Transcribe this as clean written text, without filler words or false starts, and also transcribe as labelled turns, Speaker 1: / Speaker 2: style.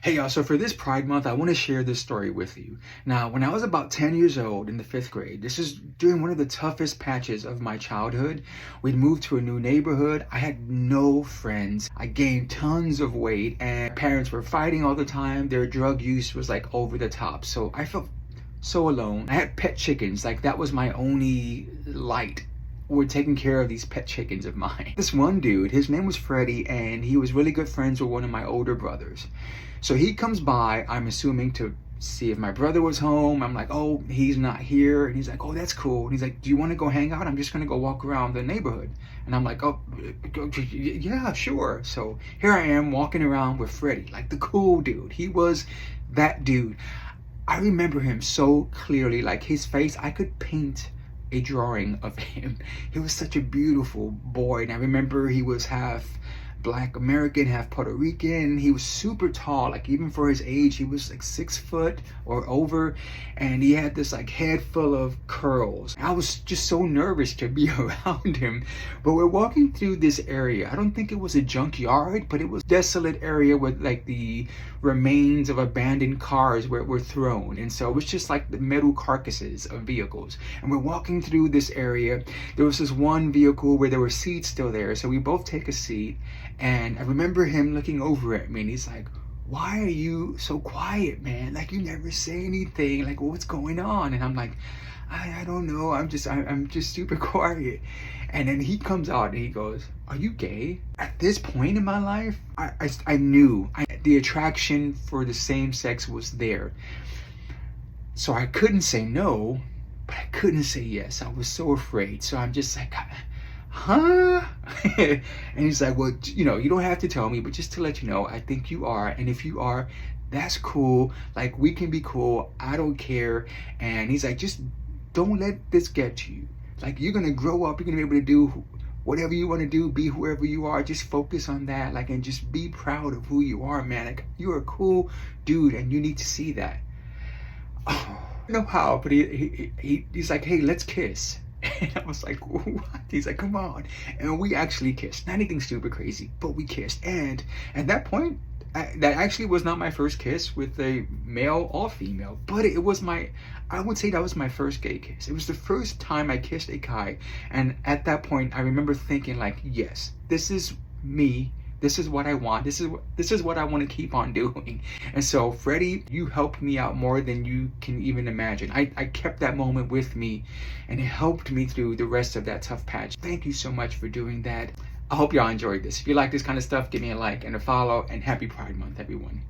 Speaker 1: Hey y'all, so for this Pride Month, I want to share this story with you. Now, when I was about 10 years old in the fifth grade, this is during one of the toughest patches of my childhood. We'd moved to a new neighborhood. I had no friends. I gained tons of weight and parents were fighting all the time. Their drug use was like over the top. So I felt so alone. I had pet chickens, like that was my only light. We're taking care of these pet chickens of mine. This one dude, his name was Freddie, and he was really good friends with one of my older brothers. So he comes by, I'm assuming to see if my brother was home. I'm like, oh, he's not here. And he's like, oh, that's cool. And he's like, do you want to go hang out? I'm just going to go walk around the neighborhood. And I'm like, oh, yeah, sure. So here I am walking around with Freddie, like the cool dude. He was that dude. I remember him so clearly, like his face, I could paint a drawing of him. He was such a beautiful boy, and I remember he was half Black American, half Puerto Rican. He was super tall, like even for his age, he was like 6 foot or over, and he had this like head full of curls. I was just so nervous to be around him. But we're walking through this area. I don't think it was a junkyard, but it was a desolate area with like the remains of abandoned cars where were thrown, and so it was just like the metal carcasses of vehicles. And we're walking through this area. There was this one vehicle where there were seats still there, so we both take a seat. And I remember him looking over at me and he's like, why are you so quiet, man? Like you never say anything. Like what's going on? And I'm like, I don't know. I'm just super quiet. And then he comes out and he goes, are you gay? At this point in my life, I knew the attraction for the same sex was there. So I couldn't say no, but I couldn't say yes. I was so afraid. So I'm just like, huh? And he's like, well, you know, you don't have to tell me, but just to let you know, I think you are. And if you are, that's cool. Like we can be cool. I don't care. And he's like, just don't let this get to you. Like you're gonna grow up, you're gonna be able to do whatever you want to do, be whoever you are. Just focus on that, like, and just be proud of who you are, man. Like you're a cool dude and you need to see that. Oh, I don't know how, but he's like, hey, let's kiss. And I was like, what? He's like, come on. And we actually kissed. Not anything super crazy, but we kissed. And at that point, that actually was not my first kiss with a male or female, but it was I would say that was my first gay kiss. It was the first time I kissed a guy. And at that point, I remember thinking like, yes, this is me. This is what I want. This is what I want to keep on doing. And so, Freddie, you helped me out more than you can even imagine. I kept that moment with me, and it helped me through the rest of that tough patch. Thank you so much for doing that. I hope y'all enjoyed this. If you like this kind of stuff, give me a like and a follow, and happy Pride Month, everyone.